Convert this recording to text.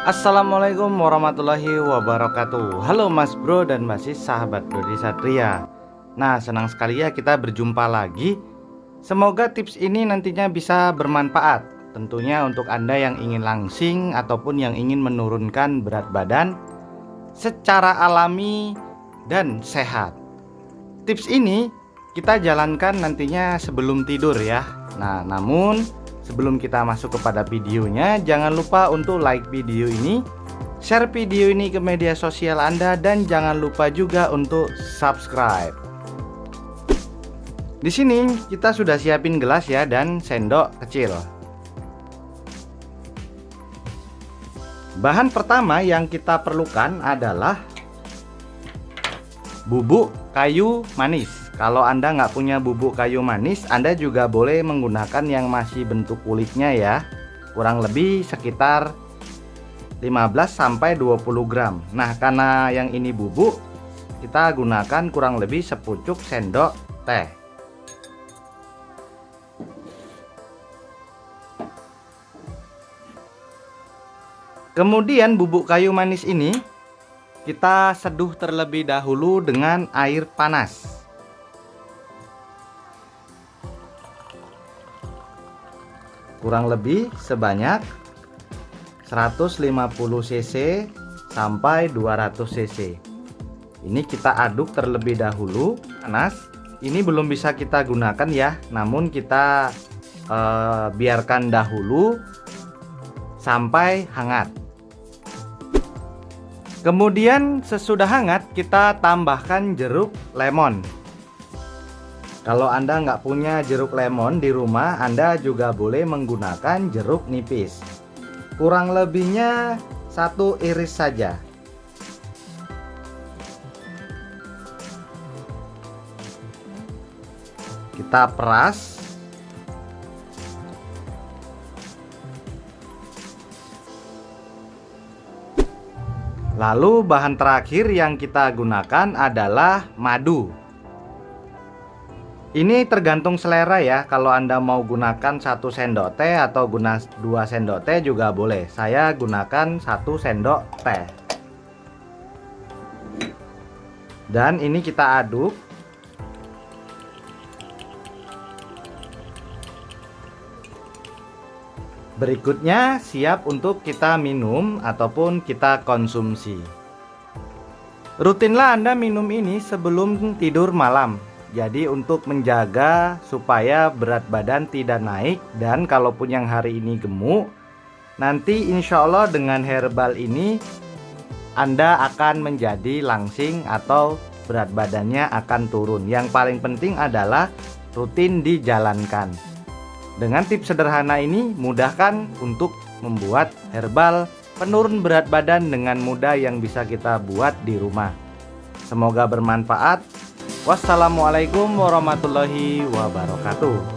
Assalamualaikum warahmatullahi wabarakatuh. Halo Mas Bro dan Mbak Sis, sahabat Dodi Satria. Nah, senang sekali ya kita berjumpa lagi. Semoga tips ini nantinya bisa bermanfaat, tentunya untuk Anda yang ingin langsing ataupun yang ingin menurunkan berat badan secara alami dan sehat. Tips ini kita jalankan nantinya sebelum tidur ya. Nah, namun sebelum kita masuk kepada videonya, jangan lupa untuk like video ini, share video ini ke media sosial Anda, dan jangan lupa juga untuk subscribe. Di sini kita sudah siapin gelas ya dan sendok kecil. Bahan pertama yang kita perlukan adalah bubuk kayu manis. Kalau Anda nggak punya bubuk kayu manis, Anda juga boleh menggunakan yang masih bentuk kulitnya ya. Kurang lebih sekitar 15-20 gram. Nah, karena yang ini bubuk, kita gunakan kurang lebih sepucuk sendok teh. Kemudian bubuk kayu manis ini kita seduh terlebih dahulu dengan air panas. Kurang lebih sebanyak 150 cc sampai 200 cc. Ini kita aduk terlebih dahulu panas. Ini belum bisa kita gunakan ya, namun kita biarkan dahulu sampai hangat. Kemudian sesudah hangat kita tambahkan jeruk lemon. Kalau Anda nggak punya jeruk lemon di rumah, Anda juga boleh menggunakan jeruk nipis. Kurang lebihnya 1 iris saja. Kita peras. Lalu bahan terakhir yang kita gunakan adalah madu. Ini tergantung selera ya. Kalau Anda mau gunakan 1 sendok teh atau 2 sendok teh juga boleh. Saya gunakan 1 sendok teh. Dan ini kita aduk. Berikutnya siap untuk kita minum ataupun kita konsumsi. Rutinlah Anda minum ini sebelum tidur malam. Jadi untuk menjaga supaya berat badan tidak naik, dan kalaupun yang hari ini gemuk, nanti insya Allah dengan herbal ini Anda akan menjadi langsing atau berat badannya akan turun. Yang paling penting adalah rutin dijalankan. Dengan tips sederhana ini mudahkan untuk membuat herbal penurun berat badan dengan mudah yang bisa kita buat di rumah. Semoga bermanfaat. Wassalamualaikum warahmatullahi wabarakatuh.